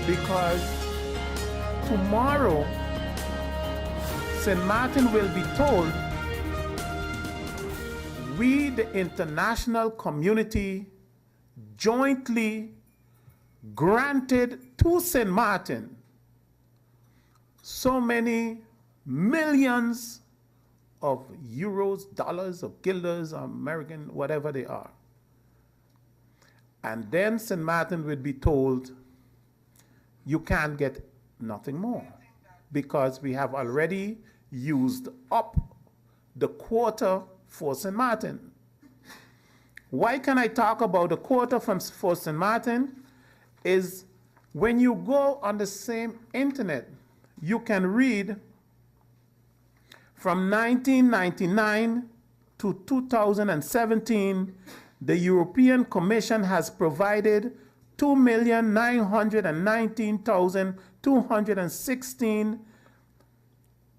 because tomorrow St. Martin will be told, we, the international community, jointly granted to St. Martin so many millions of euros, dollars, or guilders, or American, whatever they are. And then St. Martin will be told, you can't get nothing more because we have already used up the quota for St. Martin. Why can I talk about the quota for St. Martin? Is when you go on the same internet, you can read from 1999 to 2017, the European Commission has provided 2,919,216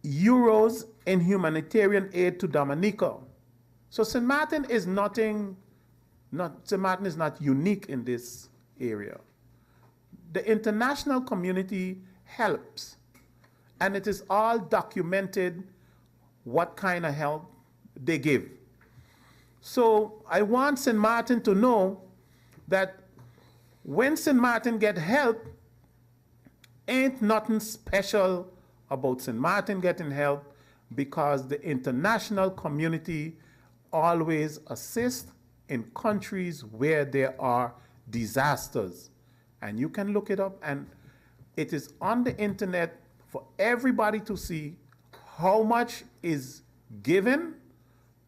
euros in humanitarian aid to Dominica. So St. Martin is St. Martin is not unique in this area. The international community helps, and it is all documented what kind of help they give. So I want St. Martin to know that when St. Martin get help, ain't nothing special about St. Martin getting help, because the international community always assists in countries where there are disasters. And you can look it up, and it is on the internet for everybody to see how much is given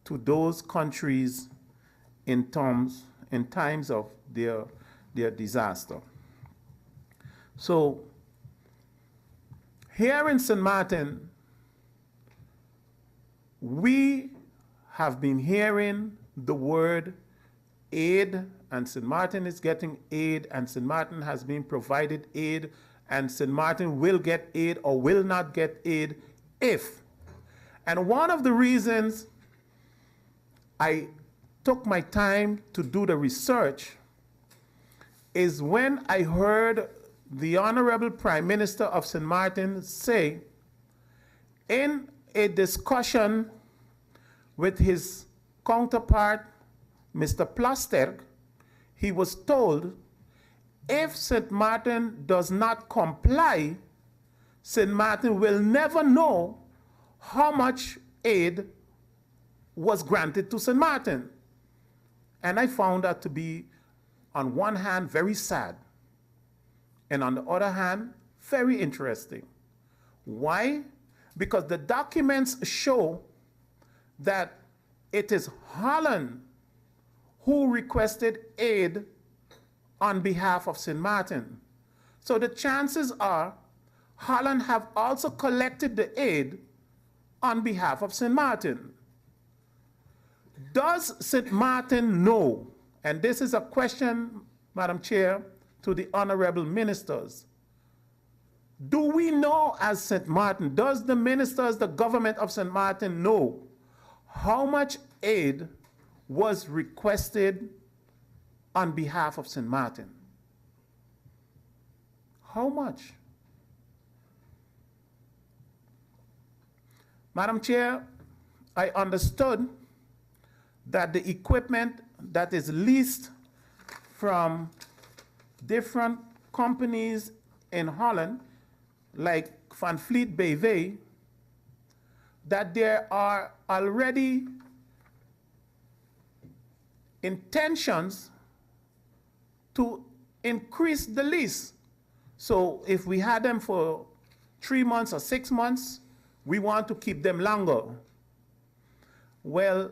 to those countries in times of their disaster. So here in St. Martin, we have been hearing the word aid, and St. Martin is getting aid, and St. Martin has been provided aid, and St. Martin will get aid or will not get aid if. And one of the reasons I took my time to do the research is when I heard the Honorable Prime Minister of St. Martin say in a discussion with his counterpart, Mr. Plasterk, he was told if St. Martin does not comply, St. Martin will never know how much aid was granted to St. Martin. And I found that to be, on one hand, very sad, and on the other hand, very interesting. Why? Because the documents show that it is Holland who requested aid on behalf of St. Martin. So the chances are Holland have also collected the aid on behalf of St. Martin. Does St. Martin know, and this is a question, Madam Chair, to the honorable ministers, do we know as St. Martin, does the ministers, the government of St. Martin know how much aid was requested on behalf of St. Martin? How much? Madam Chair, I understood that the equipment that is leased from different companies in Holland, like Van Fleet BV, that there are already intentions to increase the lease. So if we had them for 3 months or 6 months, we want to keep them longer. Well,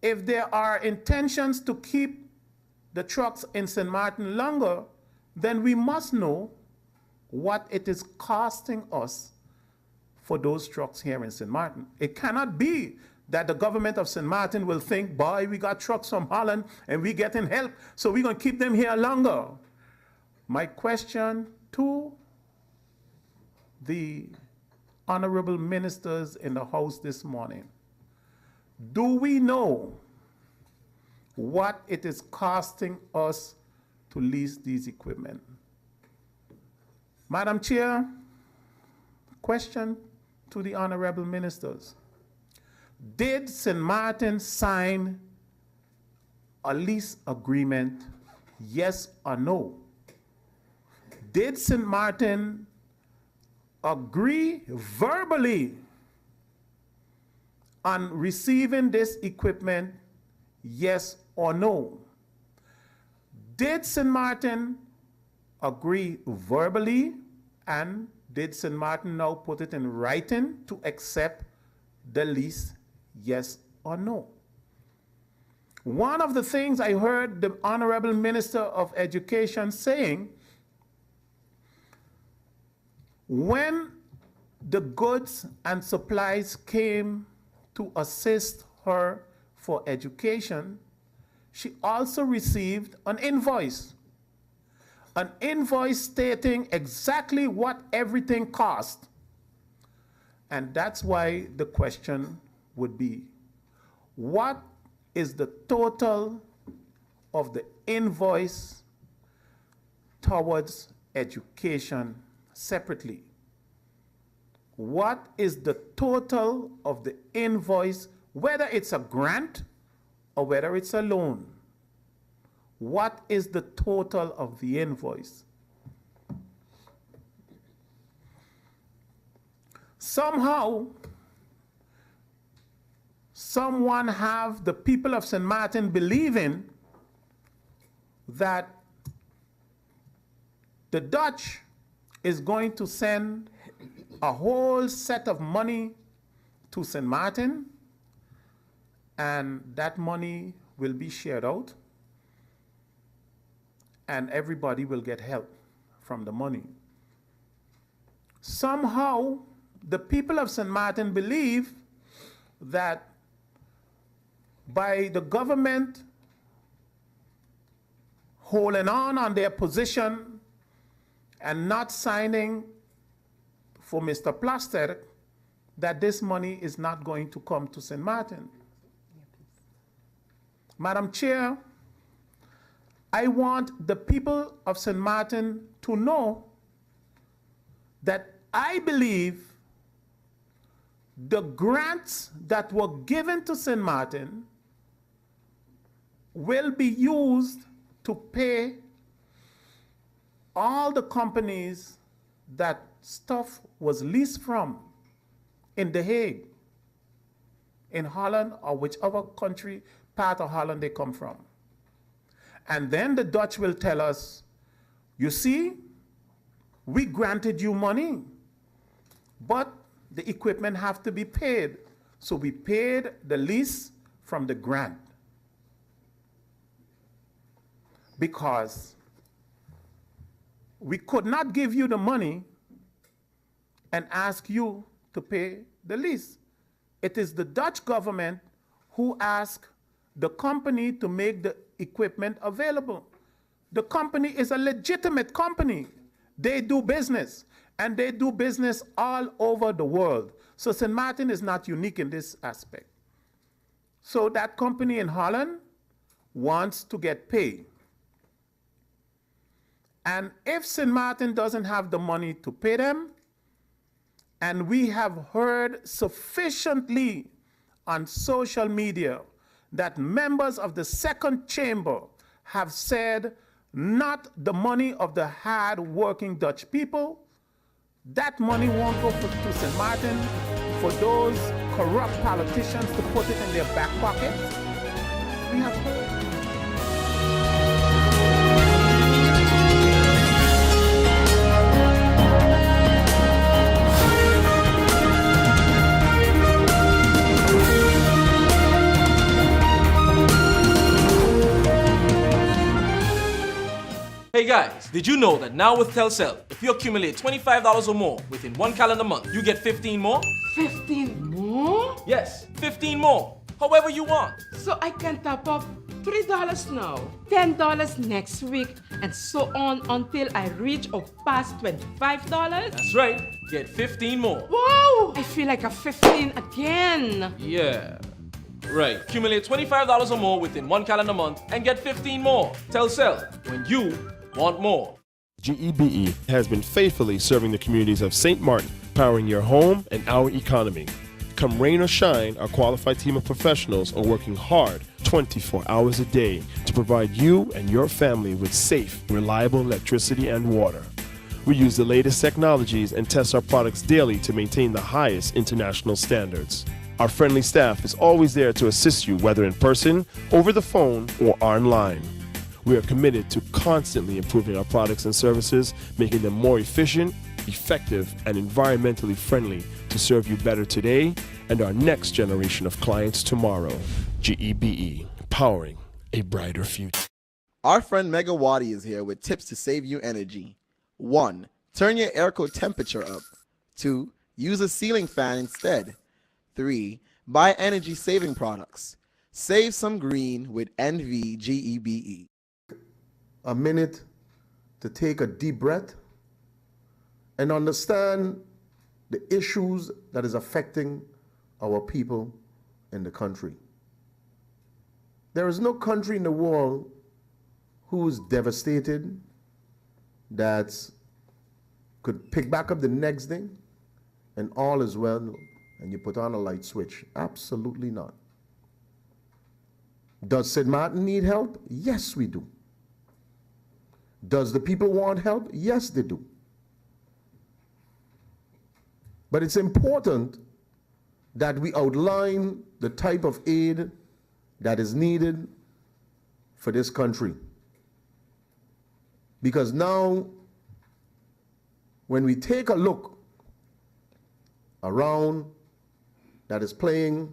if there are intentions to keep the trucks in St. Martin longer, then we must know what it is costing us for those trucks here in St. Martin. It cannot be that the government of St. Martin will think, boy, we got trucks from Holland and we getting help, so we're going to keep them here longer. My question to the honorable ministers in the House this morning, do we know what it is costing us to lease these equipment? Madam Chair, question to the honorable ministers. Did St. Martin sign a lease agreement, yes or no? Did St. Martin agree verbally on receiving this equipment, yes or no? Did St. Martin agree verbally, and did St. Martin now put it in writing to accept the lease, yes or no? One of the things I heard the Honorable Minister of Education saying, when the goods and supplies came to assist her for education, she also received an invoice stating exactly what everything cost. And that's why the question would be, what is the total of the invoice towards education separately? What is the total of the invoice, whether it's a grant or whether it's a loan? What is the total of the invoice? Somehow, someone have the people of St. Martin believing that the Dutch is going to send a whole set of money to St. Martin, and that money will be shared out, and everybody will get help from the money. Somehow, the people of St. Martin believe that by the government holding on their position and not signing for Mr. Plaster, that this money is not going to come to St. Martin. Madam Chair, I want the people of St. Martin to know that I believe the grants that were given to St. Martin will be used to pay all the companies that stuff was leased from in The Hague, in Holland, or whichever country, part of Holland they come from. And then the Dutch will tell us, you see, we granted you money, but the equipment have to be paid. So we paid the lease from the grant. Because we could not give you the money and ask you to pay the lease. It is the Dutch government who asked the company to make the equipment available. The company is a legitimate company. They do business, and they do business all over the world. So St. Martin is not unique in this aspect. So that company in Holland wants to get paid. And if St. Martin doesn't have the money to pay them, and we have heard sufficiently on social media that members of the second chamber have said, not the money of the hard-working Dutch people, that money won't go to St. Martin for those corrupt politicians to put it in their back pockets. We have heard. Hey guys, did you know that now with Telcel, if you accumulate $25 or more within one calendar month, you get 15 more? 15 more? Yes, 15 more. However you want. So I can top up $3 now, $10 next week, and so on until I reach or pass $25? That's right. Get 15 more. Wow! I feel like a 15 again. Yeah. Right. Accumulate $25 or more within one calendar month and get 15 more. Telcel, when you want more. GEBE has been faithfully serving the communities of St. Martin, powering your home and our economy. Come rain or shine, our qualified team of professionals are working hard 24 hours a day to provide you and your family with safe, reliable electricity and water. We use the latest technologies and test our products daily to maintain the highest international standards. Our friendly staff is always there to assist you, whether in person, over the phone, or online. We are committed to constantly improving our products and services, making them more efficient, effective, and environmentally friendly to serve you better today and our next generation of clients tomorrow. GEBE, powering a brighter future. Our friend Megawati is here with tips to save you energy. 1. Turn your airco temperature up. 2. Use a ceiling fan instead. 3. Buy energy-saving products. Save some green with NVGEBE. A minute to take a deep breath and understand the issues that is affecting our people in the country. There is no country in the world who is devastated that could pick back up the next day and all is well and you put on a light switch. Absolutely not. Does St. Martin need help? Yes, we do. Does the people want help? Yes, they do. But it's important that we outline the type of aid that is needed for this country. Because now, when we take a look around that is playing,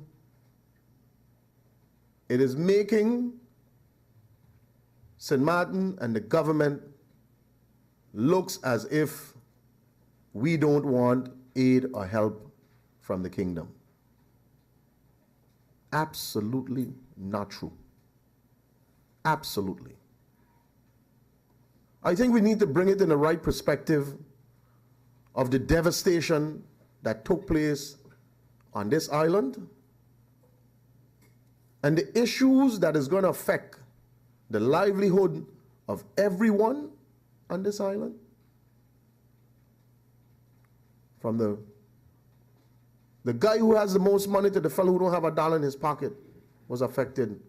it is making St. Martin and the government looks as if we don't want aid or help from the kingdom. Absolutely not true. Absolutely. I think we need to bring it in the right perspective of the devastation that took place on this island and the issues that is going to affect the livelihood of everyone on this island. From the guy who has the most money to the fellow who don't have a dollar in his pocket was affected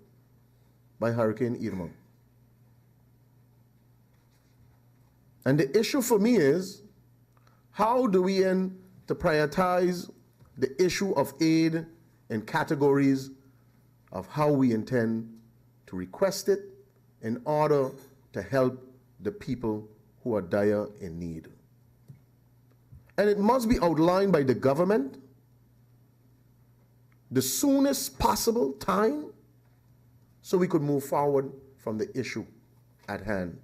by Hurricane Irma. And the issue for me is, how do we end to prioritize the issue of aid in categories of how we intend to request it in order to help the people who are dire in need. And it must be outlined by the government the soonest possible time so we could move forward from the issue at hand.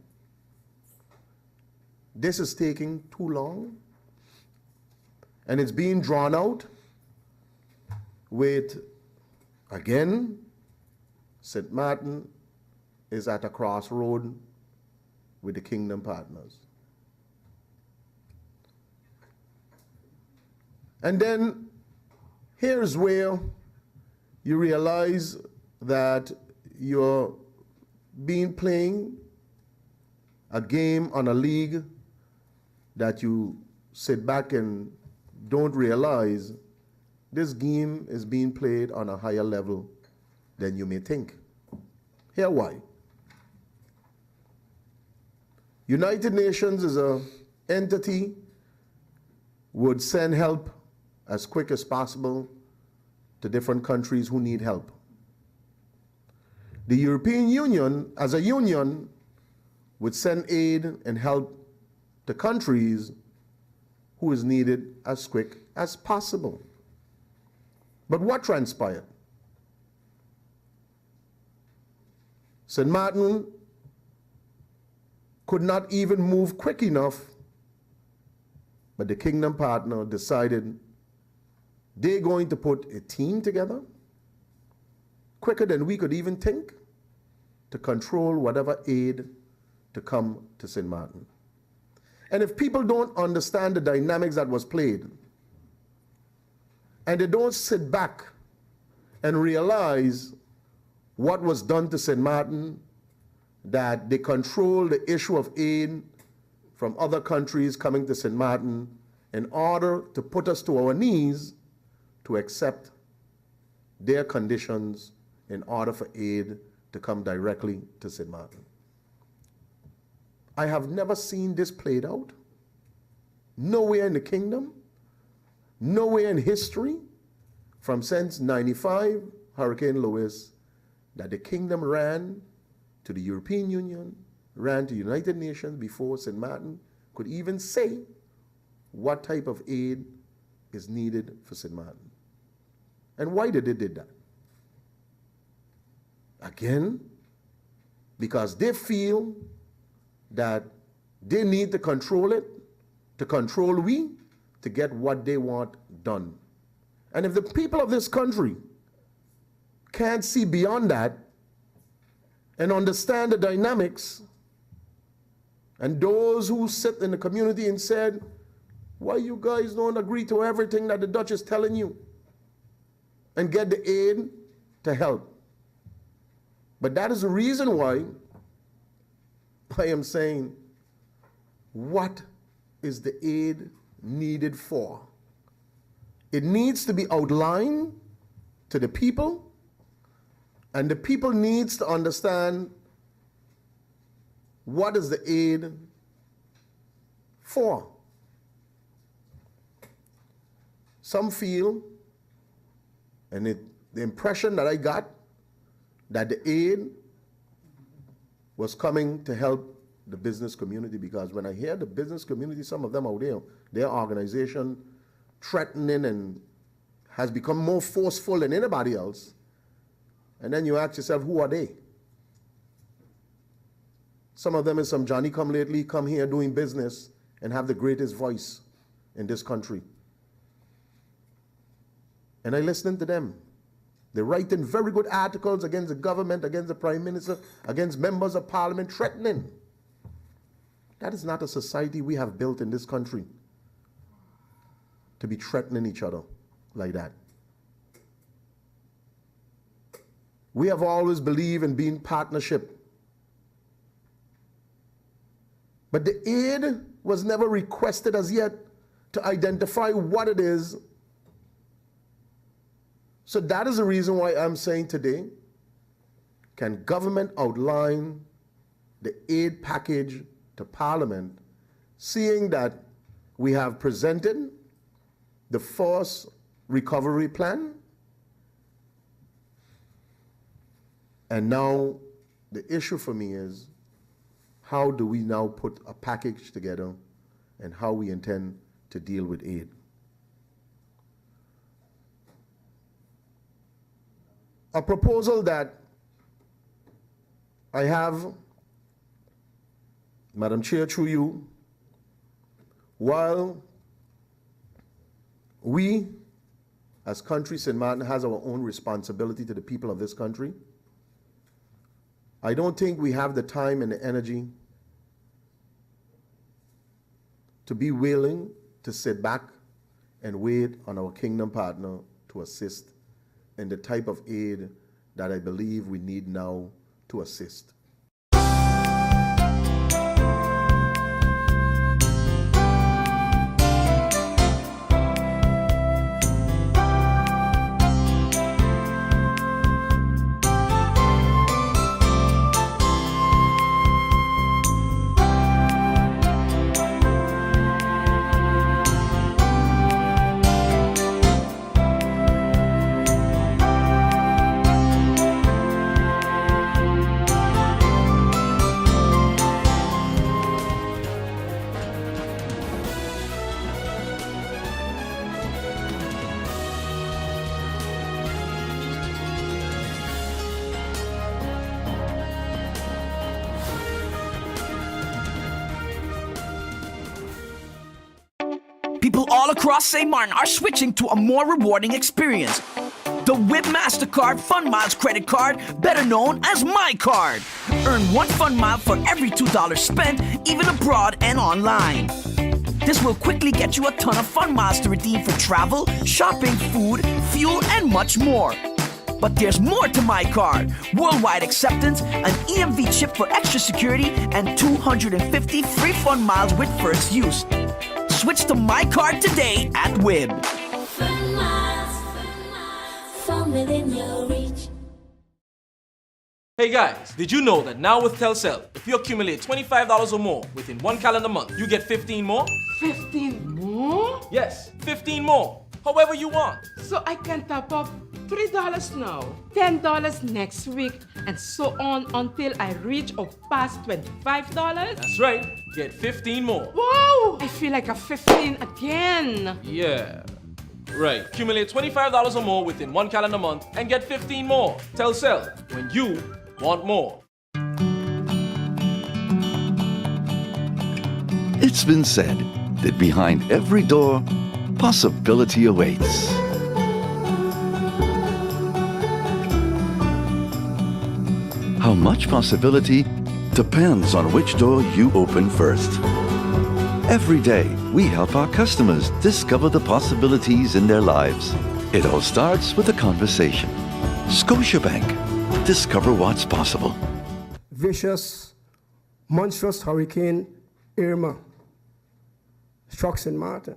This is taking too long, and it's being drawn out with, again, St. Martin is at a crossroad with the Kingdom partners. And then here's where you realize that you're playing a game on a league that you sit back and don't realize this game is being played on a higher level than you may think. Here why. United Nations is an entity would send help as quick as possible to different countries who need help. The European Union, as a union, would send aid and help to countries who is needed as quick as possible. But what transpired? St. Martin could not even move quick enough, but the Kingdom partner decided they're going to put a team together quicker than we could even think to control whatever aid to come to St. Martin. And if people don't understand the dynamics that was played, and they don't sit back and realize what was done to St. Martin, that they control the issue of aid from other countries coming to St. Martin in order to put us to our knees to accept their conditions in order for aid to come directly to St. Martin. I have never seen this played out. Nowhere in the kingdom, nowhere in history, from since 95, Hurricane Lewis, that the kingdom ran to the European Union, ran to the United Nations before St. Martin could even say what type of aid is needed for St. Martin. And why did they do that? Again, because they feel that they need to control it, to control we, to get what they want done. And if the people of this country can't see beyond that and understand the dynamics, and those who sit in the community and said, why you guys don't agree to everything that the Dutch is telling you and get the aid to help? But that is the reason why I am saying, what is the aid needed for? It needs to be outlined to the people, and the people needs to understand what is the aid for. Some feel, and the impression that I got, that the aid was coming to help the business community, because when I hear the business community, some of them out there, their organization threatening and has become more forceful than anybody else, and then you ask yourself, who are they? Some of them is some Johnny-come-lately, come here doing business and have the greatest voice in this country. And I listen to them. They're writing very good articles against the government, against the prime minister, against members of parliament, threatening. That is not a society we have built in this country, to be threatening each other like that. We have always believed in being partnership. But the aid was never requested as yet to identify what it is. So that is the reason why I'm saying today, can government outline the aid package to Parliament, seeing that we have presented the first recovery plan, and now the issue for me is, how do we now put a package together and how we intend to deal with aid? A proposal that I have, Madam Chair, through you, while we as country, St. Martin has our own responsibility to the people of this country, I don't think we have the time and the energy to be willing to sit back and wait on our kingdom partner to assist in the type of aid that I believe we need now to assist. People all across St. Martin are switching to a more rewarding experience. The WIB MasterCard Fun Miles credit card, better known as My Card. Earn 1 Fun Mile for every $2 spent, even abroad and online. This will quickly get you a ton of Fun Miles to redeem for travel, shopping, food, fuel, and much more. But there's more to my card. Worldwide acceptance, an EMV chip for extra security, and 250 free fun miles with first use. Switch to my card today at WIB. Fun miles, from within your reach. Hey guys, did you know that now with Telcel, if you accumulate $25 or more within 1 calendar month, you get 15 more? 15 more? Yes, 15 more. However you want. So I can top up $3 now, $10 next week, and so on until I reach or pass $25? That's right. Get 15 more. Wow! I feel like a 15 again. Yeah. Right. Accumulate $25 or more within 1 calendar month and get 15 more. Telcel, when you want more. It's been said that behind every door, possibility awaits. How much possibility depends on which door you open first. Every day, we help our customers discover the possibilities in their lives. It all starts with a conversation. Scotiabank. Discover what's possible. Vicious, monstrous hurricane Irma struck St. Martin.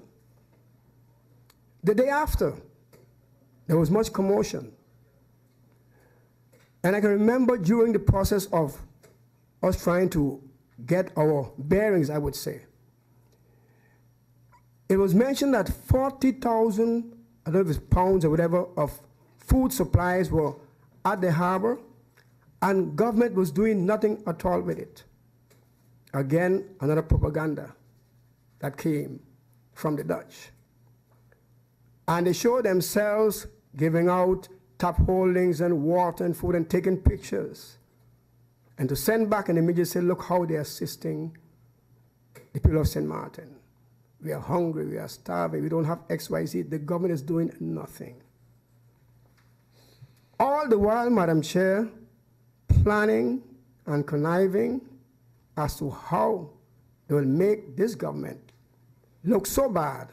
The day after, there was much commotion. And I can remember during the process of us trying to get our bearings, I would say, it was mentioned that 40,000, I don't know if it's pounds or whatever, of food supplies were at the harbor, and government was doing nothing at all with it. Again, another propaganda that came from the Dutch. And they showed themselves giving out tap holdings and water and food and taking pictures. And to send back an image and say, look how they're assisting the people of St. Martin. We are hungry, we are starving, we don't have XYZ. The government is doing nothing. All the while, Madam Chair, planning and conniving as to how they will make this government look so bad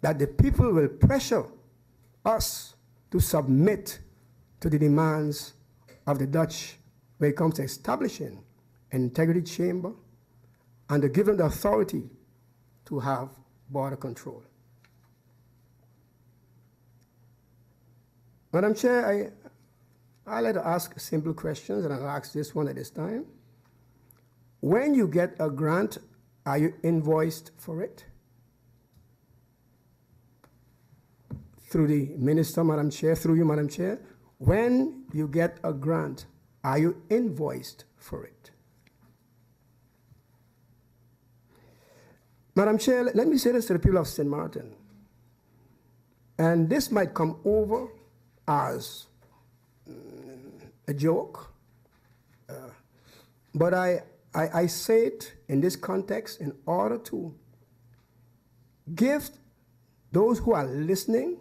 that the people will pressure us to submit to the demands of the Dutch when it comes to establishing an integrity chamber and to give them the authority to have border control. Madam Chair, I like to ask simple questions, and I'll ask this one at this time. When you get a grant, are you invoiced for it? Through the Minister, Madam Chair, through you, Madam Chair, when you get a grant, are you invoiced for it? Madam Chair, let me say this to the people of St. Martin. And this might come over as a joke, but I say it in this context in order to give those who are listening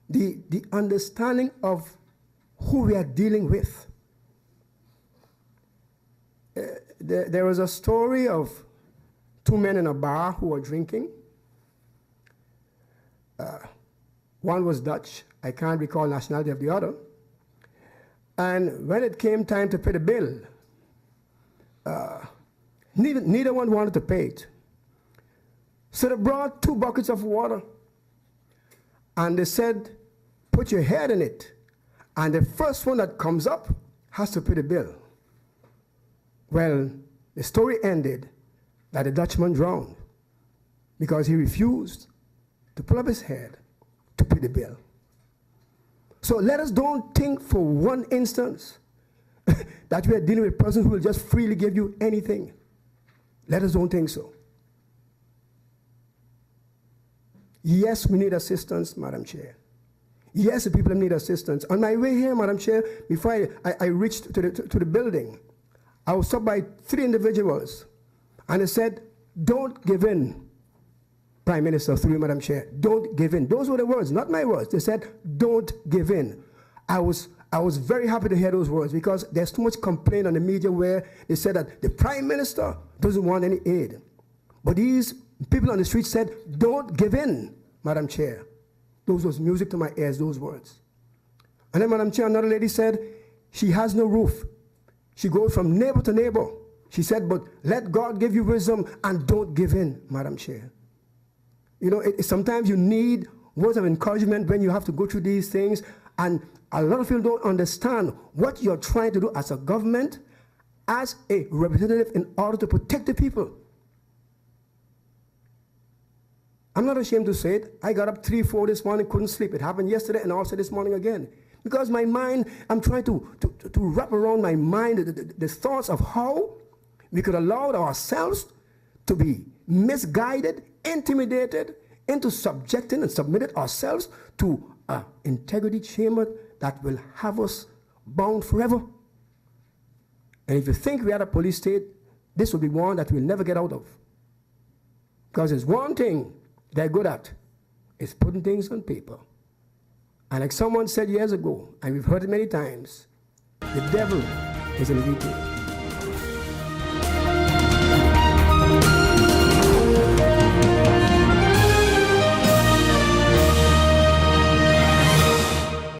the understanding of who we are dealing with. There was a story of two men in a bar who were drinking. One was Dutch. I can't recall nationality of the other. And when it came time to pay the bill, neither one wanted to pay it. So they brought 2 buckets of water, and they said, put your head in it, and the first one that comes up has to pay the bill. Well, the story ended that the Dutchman drowned because he refused to pull up his head to pay the bill. So let us don't think for one instance that we are dealing with persons who will just freely give you anything. Let us don't think so. Yes, we need assistance, Madam Chair. Yes, the people need assistance. On my way here, Madam Chair, before I reached to the building, I was stopped by 3 individuals, and they said, don't give in, Prime Minister, through you, Madam Chair, don't give in. Those were the words, not my words. They said, don't give in. I was very happy to hear those words because there's too much complaint on the media where they said that the Prime Minister doesn't want any aid. But these people on the street said, don't give in, Madam Chair. Those was music to my ears, those words. And then, Madam Chair, another lady said she has no roof. She goes from neighbor to neighbor. She said, but let God give you wisdom and don't give in, Madam Chair. You know, sometimes you need words of encouragement when you have to go through these things, and a lot of people don't understand what you're trying to do as a government, as a representative in order to protect the people. I'm not ashamed to say it. I got up 3, 4 this morning, couldn't sleep. It happened yesterday and also this morning again. Because my mind, I'm trying to wrap around my mind the thoughts of how we could allow ourselves to be misguided, intimidated into subjecting and submitted ourselves to an integrity chamber that will have us bound forever. And if you think we are a police state, this will be one that we'll never get out of. Because there's one thing they're good at, is putting things on paper. And like someone said years ago, and we've heard it many times, the devil is in detail.